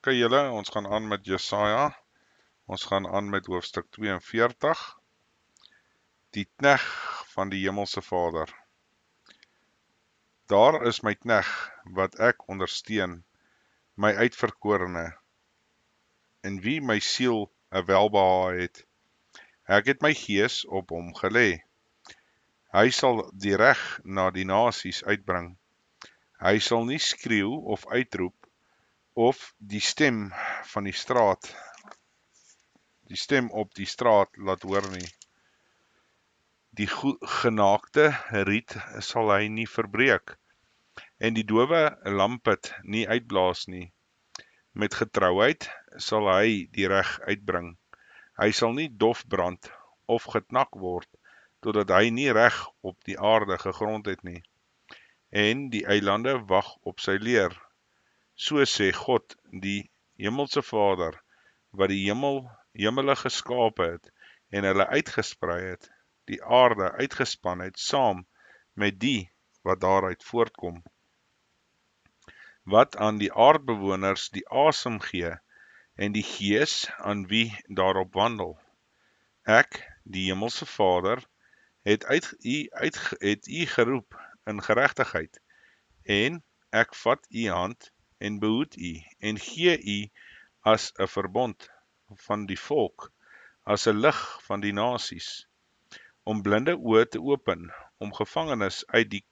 Ok julle, ons gaan aan met Jesaja. Ons gaan aan met hoofstuk 42. Die knegg van die hemelse Vader. Daar is my knegg wat ek ondersteun, my uitverkorene, in wie my siel 'n welbehae het. Ek het my gees op hom gelê. Hy sal die reg na die nasies uitbring. Hy sal nie skreeu of uitroep of die stem op die straat laat hoor nie. Die genaakte riet sal hy nie verbreek, en die dowe lampet nie uitblaas nie. Met getrouheid sal hy die reg uitbring. Hy sal nie dof brand of geknak word, totdat hy nie reg op die aarde gegrond het nie. En die eilande wag op sy leer. So sê God, die hemelse Vader, wat die hemele geskape het, en hulle uitgesprei het, die aarde uitgespan het, saam met die wat daaruit voortkom, wat aan die aardbewoners die asem gee, en die gees aan wie daarop wandel. Ek, die hemelse Vader, het u geroep in geregtigheid, en ek vat u hand en behoed u, en gee u as 'n verbond van die volk, as 'n lig van die nasies, om blinde oë te open, om gevangenes uit die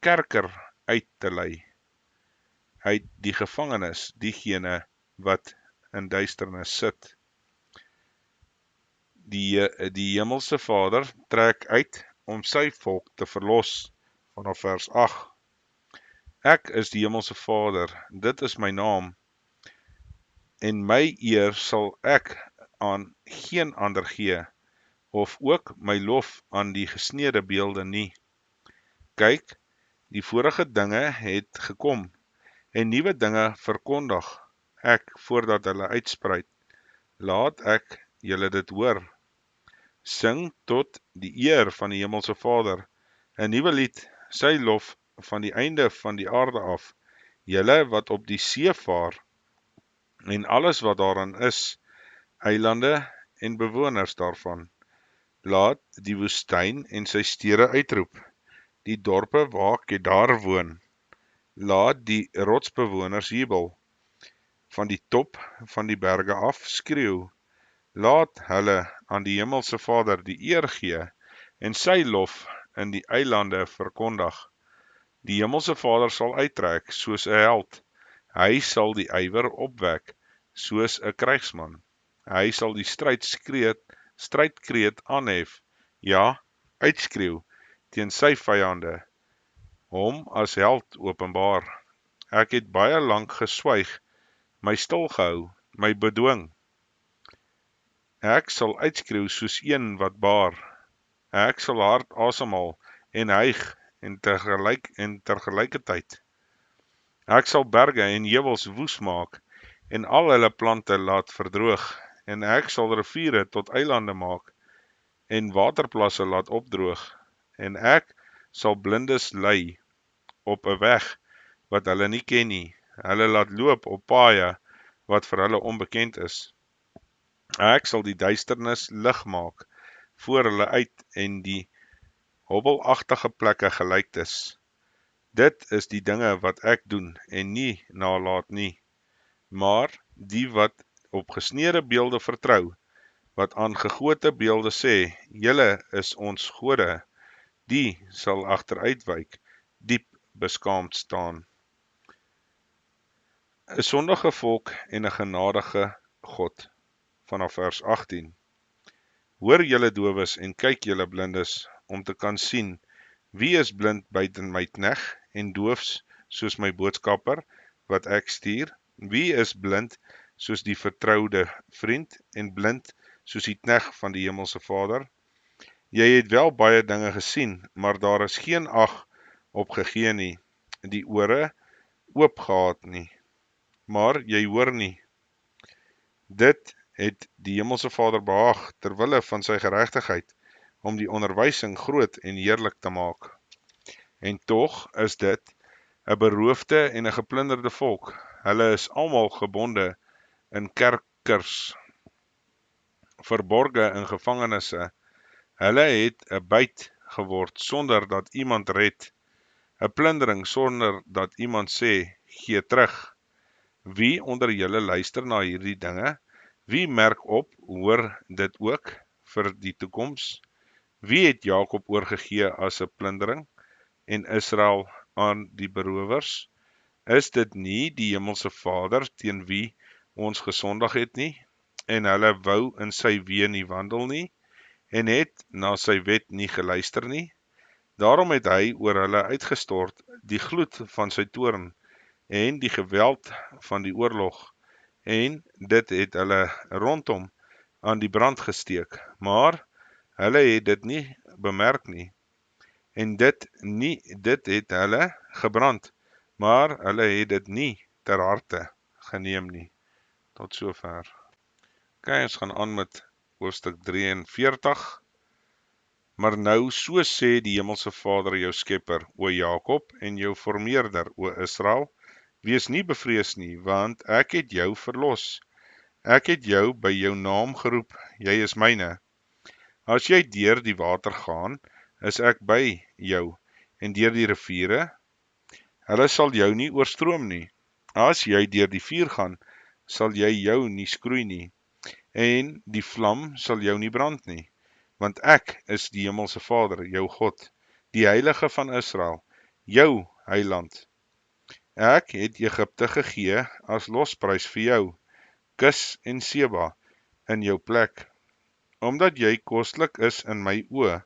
kerker uit te lei, uit die gevangenes, diegene wat in duisternis sit. Die hemelse Vader trek uit om sy volk te verlos, vanaf vers 8. Ek is die hemelse Vader, dit is my naam, en my eer sal ek aan geen ander gee, of ook my lof aan die gesneede beelde nie. Kyk, die vorige dinge het gekom, en nuwe dinge verkondig ek voordat hulle uitspruit. Laat ek julle dit hoor. Sing tot die eer van die hemelse Vader, 'n nuwe lied, sy lof van die einde van die aarde af, julle wat op die see vaar, en alles wat daarin is, eilande en bewoners daarvan. Laat die woestyn en sy stede uitroep, die dorpe waar Kedar woon. Laat die rotsbewoners jubel, van die top van die berge af skreeu. Laat hulle aan die hemelse Vader die eer gee, en sy lof in die eilande verkondig. Die hemelse Vader sal uittrek soos 'n held. Hy sal die ywer opwek soos 'n krygsman. Hy sal die strydkreet aanhef, ja, uitskreeu teen sy vyande, hom as held openbaar. Ek het baie lank geswyg, my stil gehou, my bedwing. Ek sal uitskreeu soos een wat baar. Ek sal hard asemhaal en hyg en tergelykertyd. Ek sal berge en heuwels woes maak en al hulle plante laat verdroog, en ek sal riviere tot eilande maak en waterplasse laat opdroog, en ek sal blindes lei op 'n weg wat hulle nie ken nie, hulle laat loop op paaie wat vir hulle onbekend is. Ek sal die duisternis lig maak voor hulle uit en die hobbelagtige plekke gelyktes. Dit is die dinge wat ek doen en nie nalat nie. Maar die wat op gesneede beelde vertrou, wat aan gegote beelde sê, julle is ons gode, die sal agteruitwyk, diep beskaamd staan. 'n Sondige volk en 'n genadige God, vanaf vers 18. Hoor julle dowes en kyk julle blindes, om te kan sien, wie is blind buiten my knegg en doofs soos my boodskapper, wat ek stuur? Wie is blind soos die vertroude vriend en blind soos die knegg van die hemelse Vader? Jy het wel baie dinge gesien, maar daar is geen ag op gegee nie, die ore oop gehad nie, maar jy hoor nie. Dit het die hemelse Vader behaag, terwille van sy geregtigheid, om die onderwysing groot en heerlik te maak. En tog is dit 'n beroofde en 'n geplunderde volk. hulle is almal gebonde in kerkers, verborge in gevangenisse. Hulle het 'n byt geword sonder dat iemand red, 'n plundering sonder dat iemand sê, gee terug. Wie onder julle luister na hierdie dinge? Wie merk op, hoor dit ook vir die toekoms? Wie het Jakob oorgegee as 'n plundering en Israel aan die berowers? Is dit nie die Hemelse Vader teen wie ons gesondig het nie, en hulle wou in sy weë nie wandel nie, en het na sy wet nie geluister nie? Daarom het hy oor hulle uitgestort die gloed van sy toorn en die geweld van die oorlog, en dit het hulle rondom aan die brand gesteek, maar hulle het dit nie bemerk nie, en dit het hulle gebrand, maar hulle het dit nie ter harte geneem nie. Tot sover. Okay, ons gaan aan met hoofstuk 43. Maar nou, so sê die Hemelse Vader jou skepper, o Jakob, en jou formeerder, o Israel, wees nie bevrees nie, want ek het jou verlos. Ek het jou by jou naam geroep, jy is myne. As jy deur die water gaan, is ek by jou, en deur die riviere, hulle sal jou nie oorstroom nie. As jy deur die vuur gaan, sal jy jou nie skroei nie, en die vlam sal jou nie brand nie. Want ek is die Hemelse Vader, jou God, die Heilige van Israel, jou heiland. Ek het Egipte gegee as losprys vir jou, Kus en Seba in jou plek, omdat jy koslik is in my oë,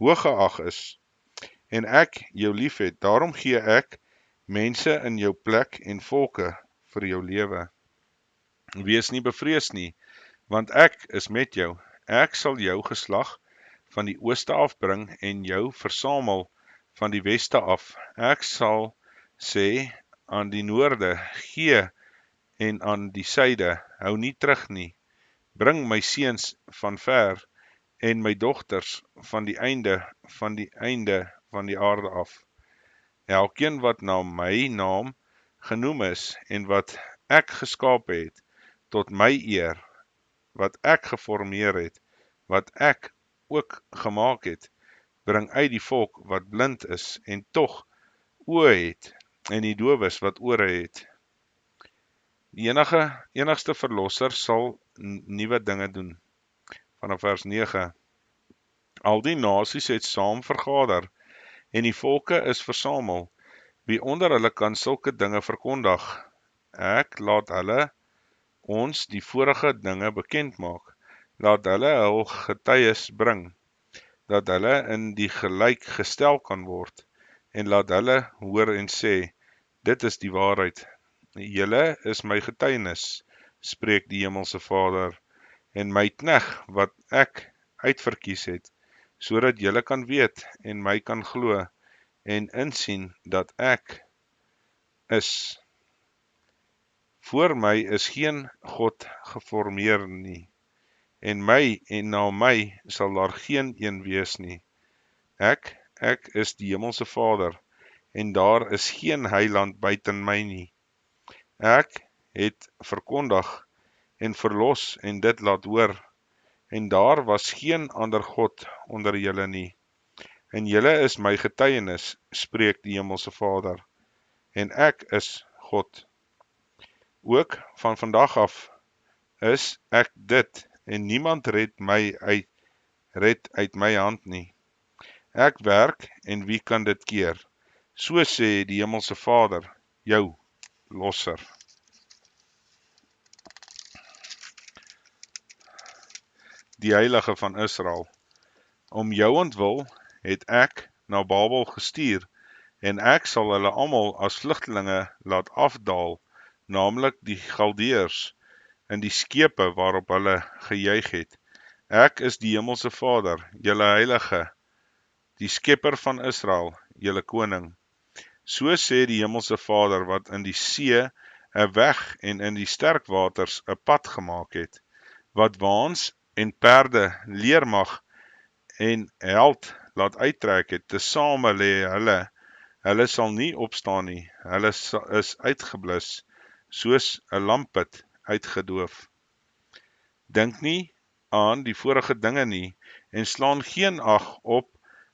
hooggeag is, en ek jou lief het, daarom gee ek mense in jou plek en volke vir jou lewe. Wees nie bevrees nie, want ek is met jou. Ek sal jou geslag van die ooste afbring en jou versamel van die weste af. Ek sal sê aan die noorde, gee, en aan die suide, hou nie terug nie. Bring my seuns van ver en my dogters van die einde van die aarde af. Elkeen wat na my naam genoem is en wat ek geskaap het, tot my eer, wat ek geformeer het, wat ek ook gemaak het, bring uit die volk wat blind is en tog oë het, en die dowes wat ore het. Die enigste verlosser sal nuwe dinge doen. Vanaf vers 9. Al die nasies het saam vergader, en die volke is versamel. Wie onder hulle kan sulke dinge verkondig? Ek laat hulle ons die vorige dinge bekend maak. Laat hulle hul getuies bring, dat hulle in die gelyk gestel kan word, en laat hulle hoor en sê, dit is die waarheid. Julle is my getuienis, spreek die Hemelse Vader, en my knegg wat ek uitverkies het, sodat julle kan weet en my kan glo, en insien dat ek is. Voor my is geen God geformeer nie, en na my sal daar geen een wees nie. Ek is die Hemelse Vader, en daar is geen heiland buiten my nie. Ek het verkondig en verlos en dit laat hoor, en daar was geen ander God onder julle nie. En julle is my getuienis, spreek die Hemelse Vader, en ek is God. Ook van vandag af is ek dit, en niemand red uit my hand nie. Ek werk, en wie kan dit keer? So sê die Hemelse Vader, jou losser. Die Heilige van Israel. Om jou ontwil het ek na Babel gestuur, en ek sal hulle almal as vlugtelinge laat afdaal, naamlik die Galdeërs, in die skepe waarop hulle gejuig het. Ek is die Hemelse Vader, julle Heilige, die skepper van Israel, julle koning. So sê die Hemelse Vader, wat in die see 'n weg en in die sterk waters 'n pad gemaak het, wat waans en perde, leermag en held laat uittrek het, tesame lê hulle sal nie opstaan nie, hulle is uitgeblus, soos 'n lampput uitgedoof. Dink nie aan die vorige dinge nie, en slaan geen ag op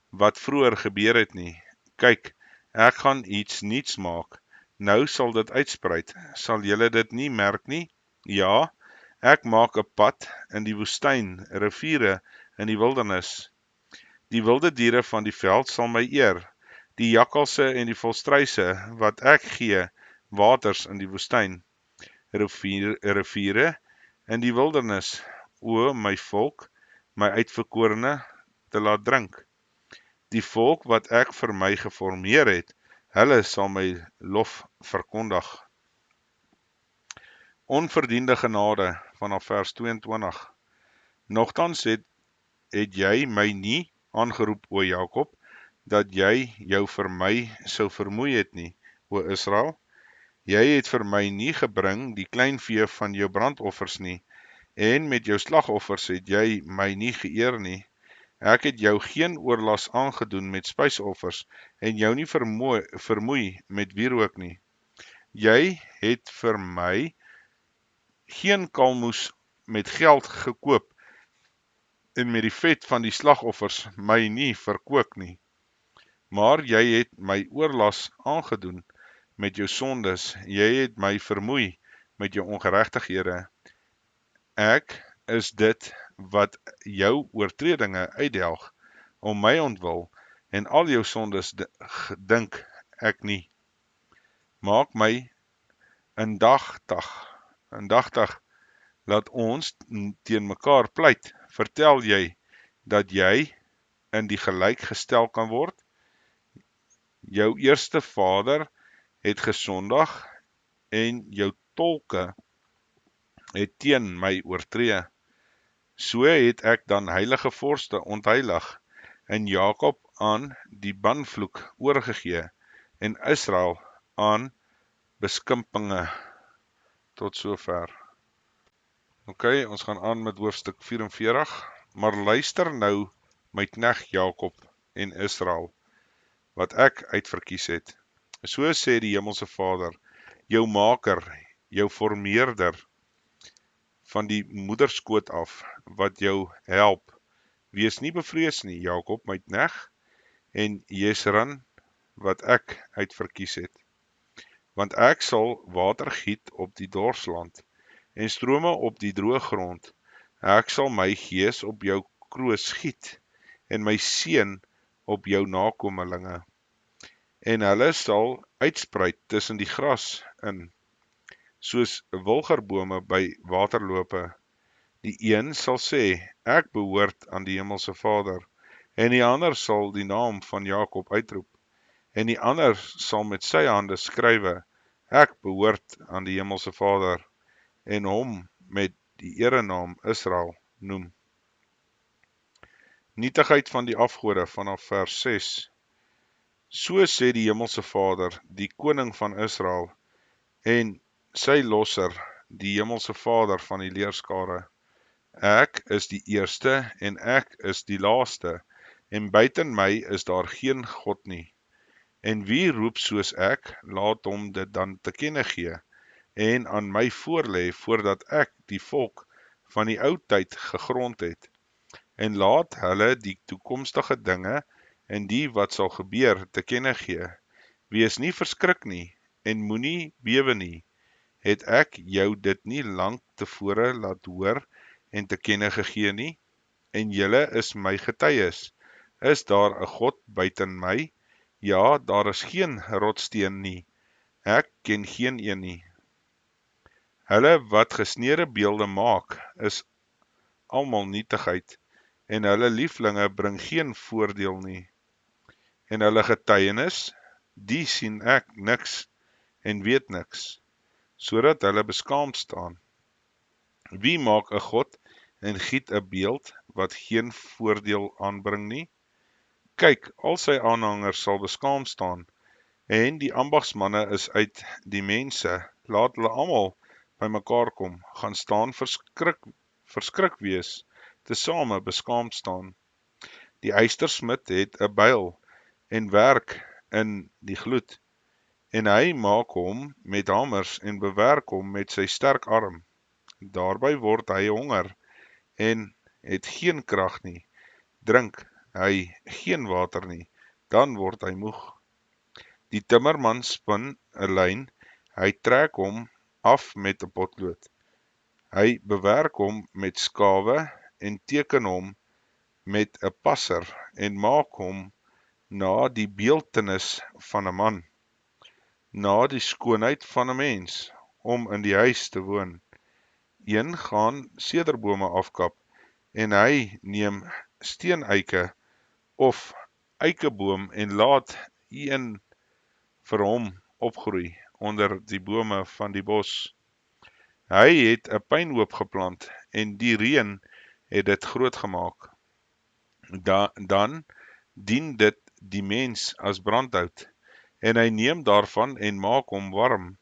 wat vroeër gebeur het nie. Kyk, ek gaan iets nuuts maak. Nou sal dit uitspruit. Sal julle dit nie merk nie? Ja, ek maak 'n pad in die woestyn, riviere in die wildernis. Die wilde diere van die veld sal my eer, die jakkalse en die volstruise wat ek gee, waters in die woestyn, riviere in die wildernis, o my volk, my uitverkorene, te laat drink. Die volk wat ek vir my geformeer het, hulle sal my lof verkondig. Onverdiende genade vanaf vers 22. Nogtans het jy my nie aangeroep, o Jakob, dat jy jou vir my sou vermoei het nie, o Israel. Jy het vir my nie gebring die kleinvee van jou brandoffers nie, en met jou slagoffers het jy my nie geëer nie. Ek het jou geen oorlas aangedoen met spysoffers, en jou nie vermoei met wierook nie. Jy het vir my geen kalmoes met geld gekoop, en met die vet van die slagoffers my nie verkoop nie. Maar jy het my oorlas aangedoen met jou sondes, jy het my vermoei met jou ongeregtighede. Ek is dit wat jou oortredinge uitdelg, om my ontwil, en al jou sondes dink ek nie. Maak my indagtig, laat ons teen mekaar pleit. Vertel jy dat jy in die gelyk gestel kan word? Jou eerste vader het gesondig, en jou tolke het teen my oortree. So het ek dan heilige vorste ontheilig, en Jakob aan die banvloek oorgegee, en Israel aan beskimpinge. Tot sover. Ok, ons gaan aan met hoofstuk 44, maar luister nou my knegt Jakob en Israel, wat ek uitverkies het. So sê die Hemelse Vader, jou maker, jou formeerder, van die moederskoot af, wat jou help. Wees nie bevrees nie, Jakob, my knegt, en Jesran, wat ek uitverkies het. Want ek sal water giet op die dorsland, en strome op die droë grond. Ek sal my gees op jou kroos giet, en my seën op jou nakomelinge. En hulle sal uitspruit tussen die gras in, soos wilgerbome by waterlope. Die een sal sê, ek behoort aan die Hemelse Vader, en die ander sal die naam van Jakob uitroep, en die ander sal met sy hande skrywe, ek behoort aan die Hemelse Vader, en hom met die erenaam Israel noem. Nietigheid van die afgode vanaf vers 6. So sê die Hemelse Vader, die koning van Israel, en sy losser, die Hemelse Vader van die leerskare. Ek is die eerste en ek is die laaste, en buiten my is daar geen God nie. En wie roep soos ek, laat hom dit dan te kenne gee, en aan my voorlê voordat ek die volk van die ou tyd gegrond het, en laat hulle die toekomstige dinge en die wat sal gebeur te kenne gee. Wees nie verskrik nie, en moenie bewe nie. Het ek jou dit nie lank tevore laat hoor en te kenne gegee nie? En julle is my getuies. Is daar 'n God buiten my? Ja, daar is geen rotssteen nie. Ek ken geen een nie. Hulle wat gesneede beelde maak, is almal nietigheid, en hulle lieflinge bring geen voordeel nie. En hulle getuienis, die sien ek niks en weet niks, sodat hulle beskaamd staan. Wie maak 'n God en giet 'n beeld wat geen voordeel aanbring nie? Kyk, al sy aanhangers sal beskaamd staan, en die ambagsmanne is uit die mense. Laat hulle almal by mekaar kom, gaan staan verskrik wees, tesame beskaamd staan. Die ystersmid het 'n byl en werk in die gloed, en hy maak hom met hamers en bewerk hom met sy sterk arm. Daarby word hy honger en het geen krag nie. Drink hy geen water nie, dan word hy moeg. Die timmerman spin 'n lyn, hy trek hom af met 'n potlood. Hy bewerk hom met skawe en teken hom met 'n passer en maak hom na die beeltenis van 'n man, na die skoonheid van 'n mens, om in die huis te woon. Een gaan sederbome afkap en hy neem steeneike of eikeboom en laat een vir hom opgroei onder die bome van die bos. Hy het 'n pynhoop geplant en die reën het dit groot gemaak. Dan dien dit die mens as brandhout en hy neem daarvan en maak hom warm.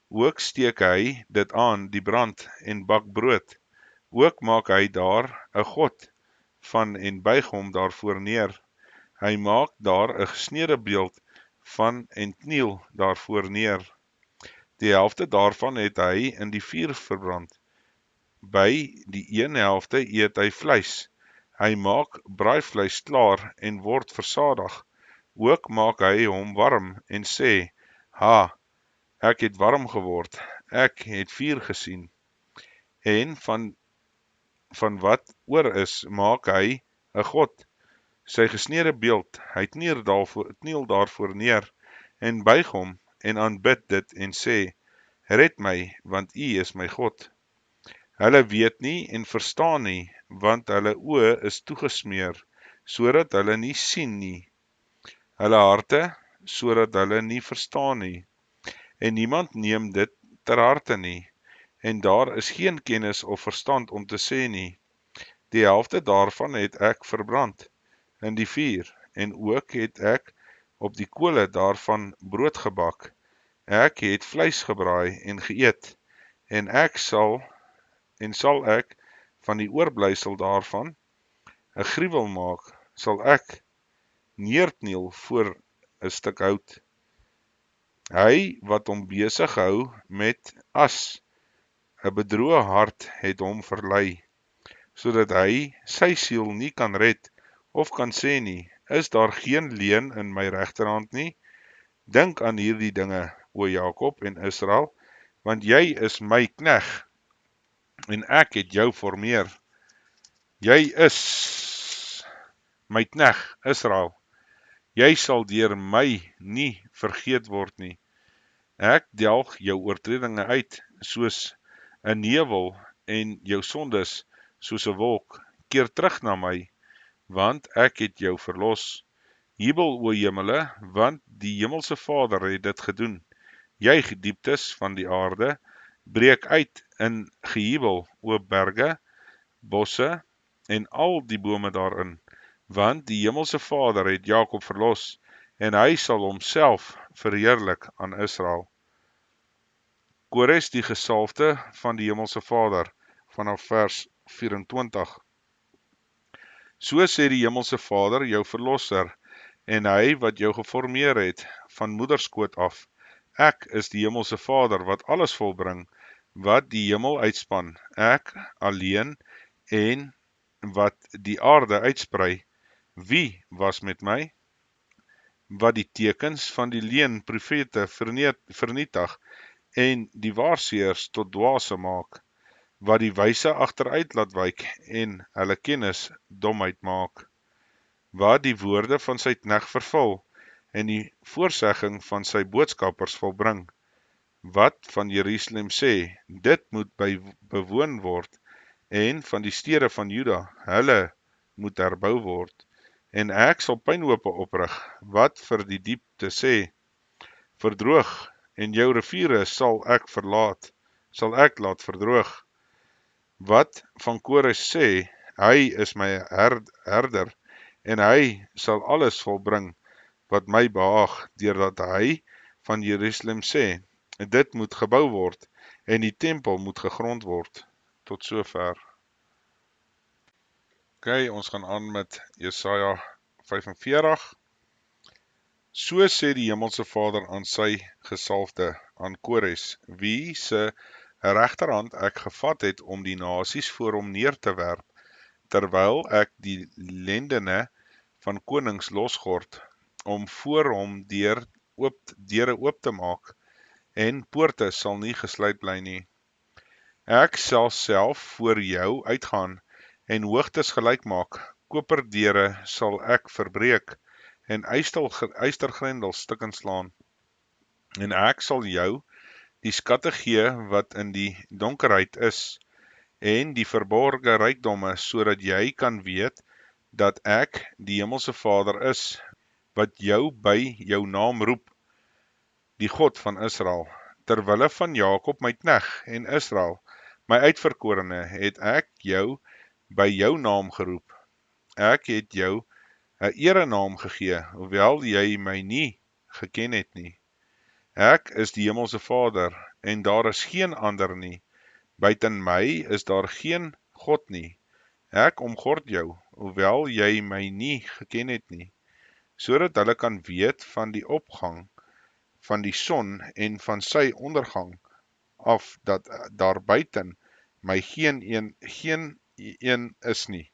Ook steek hy dit aan die brand en bak brood. Ook maak hy daar 'n god van en buig hom daarvoor neer. Hy maak daar 'n gesnede beeld van en kniel daarvoor neer. Die helfte daarvan het hy in die vuur verbrand. By die een helfte eet hy vleis. Hy maak braaivleis klaar en word versadig. Ook maak hy hom warm en sê, ha, ek het warm geword, ek het vuur gesien. En van wat oor is, maak hy 'n god, sy gesnede beeld, hy kniel daarvoor neer en buig hom en aanbid dit en sê, red my, want U is my God. Hulle weet nie en verstaan nie, want hulle oë is toegesmeer, sodat hulle nie sien nie. Hulle harte, sodat hulle nie verstaan nie. En niemand neem dit ter harte nie, en daar is geen kennis of verstand om te sê nie. Die helfte daarvan het ek verbrand in die vuur, en ook het ek op die kole daarvan brood gebak. Ek het vleis gebraai en geëet, en sal ek van die oorblysel daarvan 'n gruwel maak, sal ek neerkniel voor 'n stuk hout. Hy wat hom besig hou met as 'n bedroe hart het hom verlei, sodat hy sy siel nie kan red of kan sê nie, is daar geen leuen in my regterhand nie. Dink aan hierdie dinge, o Jakob en Israel, want jy is my knegg en ek het jou formeer. Jy is my knegg, Israel. Jy sal deur my nie vergeet word nie. Ek delg jou oortredinge uit soos 'n nevel en jou sondes soos 'n wolk. Keer terug na my, want ek het jou verlos. Jubel, o hemele, want die hemelse Vader het dit gedoen. Juig dieptes van die aarde, breek uit in gejubel, o berge, bosse en al die bome daarin, want die hemelse Vader het Jakob verlos, en hy sal homself verheerlik aan Israel. Kores die gesalfde van die hemelse Vader, vanaf vers 24. So sê die hemelse Vader, jou verlosser, en hy wat jou geformeer het, van moederskoot af. Ek is die hemelse Vader, wat alles volbring, wat die hemel uitspan, ek alleen, en wat die aarde uitsprei. Wie was met my? Wat die tekens van die leuen profete vernietig, en die waarseers tot dwaase maak, wat die wyse agteruit laat wyk, en hulle kennis domheid maak, wat die woorde van sy knegg vervul, en die voorsegging van sy boodskappers volbring, wat van Jerusalem sê, dit moet bewoon word, en van die stede van Juda, hulle moet herbou word, en ek sal pynhope oprig, wat vir die diepte sê, verdroog, en jou riviere sal ek laat verdroog. Wat van Kores sê, hy is my herder, en hy sal alles volbring, wat my behaag, deurdat hy van Jerusalem sê, dit moet gebou word, en die tempel moet gegrond word. Tot sover. OK, ons gaan aan met Jesaja 45. So sê die Hemelse Vader aan sy gesalfde, aan Kores, wie se regterhand ek gevat het om die nasies voor hom neer te werp, terwyl ek die lendene van konings losgord, om voor hom deure oop te maak, en poorte sal nie gesluit bly nie. Ek sal self voor jou uitgaan, en hoogtes gelyk maak, koperdeure sal ek verbreek, en ystergrendels stukkend slaan. En ek sal jou die skatte gee wat in die donkerheid is, en die verborge rykdomme, sodat jy kan weet, dat ek die Hemelse Vader is, wat jou by jou naam roep, die God van Israel. Terwille van Jakob my knegt en Israel, my uitverkorene, het ek jou by jou naam geroep. Ek het jou 'n erenaam gegee, hoewel jy my nie geken het nie. Ek is die Hemelse Vader, en daar is geen ander nie. Buiten my is daar geen God nie. Ek omgord jou, hoewel jy my nie geken het nie, sodat hulle kan weet van die opgang van die son en van sy ondergang af, dat daar buiten my geen een is nie.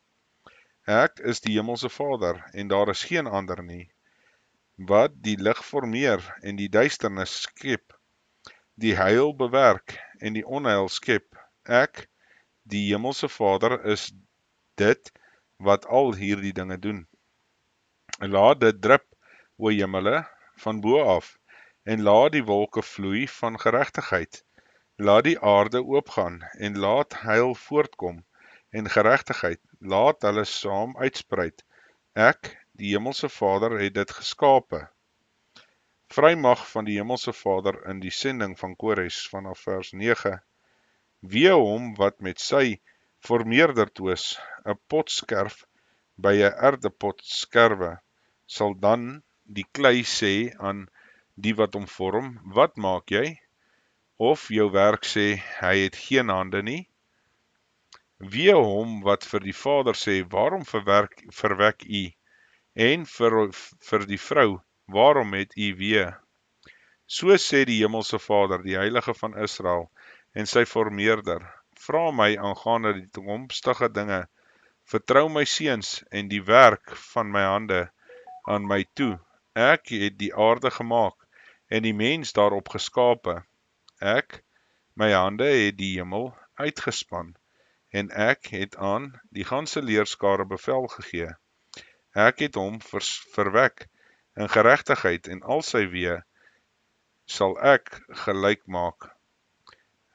Ek is die Hemelse Vader, en daar is geen ander nie, wat die lig formeer en die duisternis skep, die heil bewerk en die onheil skep. Ek, die Hemelse Vader, is dit wat al hierdie dinge doen. Laat dit drup, o hemele, van bo af, en laat die wolke vloei van geregtigheid. Laat die aarde oopgaan, en laat heil voortkom, en geregtigheid, laat hulle saam uitspruit. Ek, die Hemelse Vader, het dit geskape. Vrymag van die Hemelse Vader in die sending van Kores vanaf vers 9. Wee hom wat met sy formeerder toos 'n pot skerf by 'n erdepot skerwe, sal dan die klei sê aan die wat hom vorm, wat maak jy? Of jou werk sê, hy het geen hande nie? Wee hom wat vir die vader sê, waarom verwek u? En vir die vrou, waarom het u wee? So sê die Hemelse Vader, die Heilige van Israel, en sy formeerder, vra my aangaande die toekomstige dinge, vertrou my seuns en die werk van my hande aan my toe. Ek het die aarde gemaak, en die mens daarop geskape. Ek, my hande het die hemel uitgespan, en ek het aan die ganse leerskare bevel gegee. Ek het hom verwek in geregtigheid, en al sy wee sal ek gelyk maak.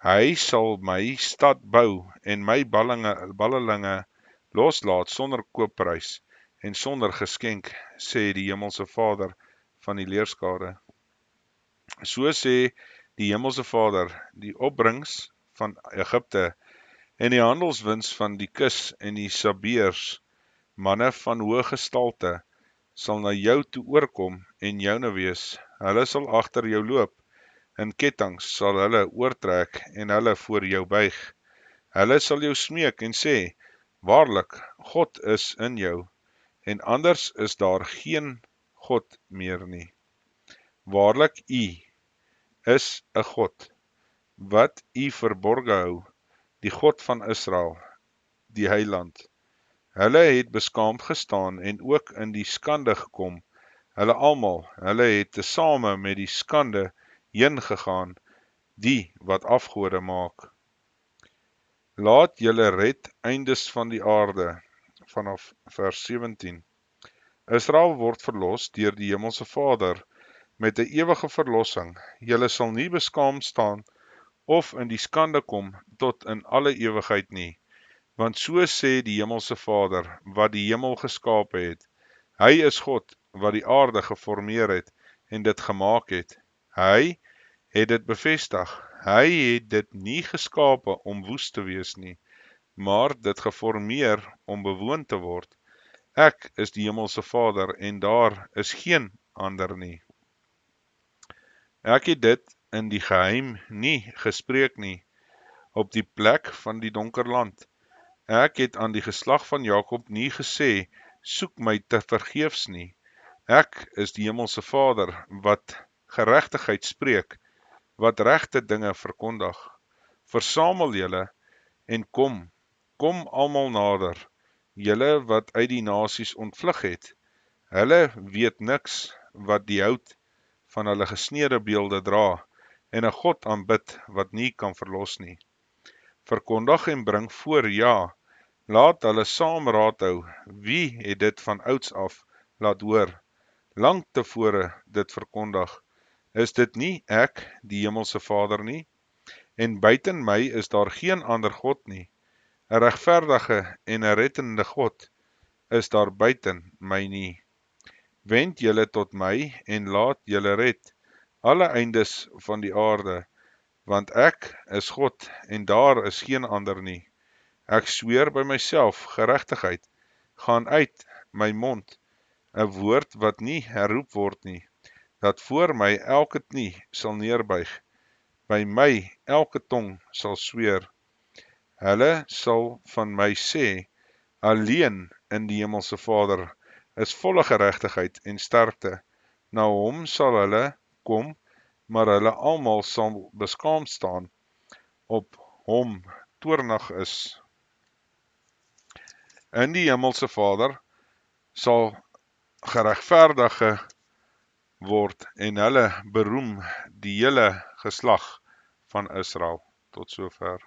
Hy sal my stad bou, en my ballelinge loslaat sonder koopprys, en sonder geskenk, sê die Hemelse Vader van die leerskare. So sê die Hemelse Vader, die opbrengs van Egipte, en die handelswins van die kus en die Sabeers, manne van hoë gestalte, sal na jou toe oorkom en joune wees. Hulle sal agter jou loop, in kettinge sal hulle oortrek en hulle voor jou buig. Hulle sal jou smeek en sê, waarlik, God is in jou, en anders is daar geen God meer nie. Waarlik, u is 'n God, wat u verborge hou, die God van Israel, die Heiland. Hulle het beskaamd gestaan en ook in die skande gekom, hulle almal, hulle het tesame met die skande heen gegaan, die wat afgode maak. Laat julle red eindes van die aarde, vanaf vers 17. Israel word verlos deur die Hemelse Vader, met 'n ewige verlossing. Julle sal nie beskaamd staan, of in die skande kom, tot in alle ewigheid nie. Want so sê die Hemelse Vader, wat die hemel geskape het. Hy is God, wat die aarde geformeer het, en dit gemaak het. Hy het dit bevestig. Hy het dit nie geskape om woes te wees nie, maar dit geformeer om bewoon te word. Ek is die Hemelse Vader, en daar is geen ander nie. Ek het dit in die geheim nie gespreek nie, op die plek van die donker land. Ek het aan die geslag van Jakob nie gesê, soek my te vergeefs nie. Ek is die Hemelse Vader wat geregtigheid spreek, wat regte dinge verkondig. Versamel julle en kom almal nader, julle wat uit die nasies ontvlug het. Hulle weet niks wat die hout van hulle gesneede beelde dra en 'n God aanbid wat nie kan verlos nie. Verkondig en bring voor, ja, laat hulle saam raad hou. Wie het dit van ouds af laat hoor? Lank tevore dit verkondig. Is dit nie ek, die Hemelse Vader nie? En buiten my is daar geen ander God nie. 'n regverdige en 'n reddende God is daar buiten my nie. Wend julle tot my en laat julle red, alle eindes van die aarde, want ek is God en daar is geen ander nie. Ek sweer by myself, geregtigheid gaan uit my mond, 'n woord wat nie herroep word nie, dat voor my elke knie sal neerbuig, by my elke tong sal sweer. Hulle sal van my sê, alleen in die Hemelse Vader is volle geregtigheid en sterkte. Na hom sal hulle kom, maar hulle almal sal beskaamd staan, op hom toornig is. In die Hemelse Vader sal geregverdige word en hulle beroem die hele geslag van Israel. Tot sover.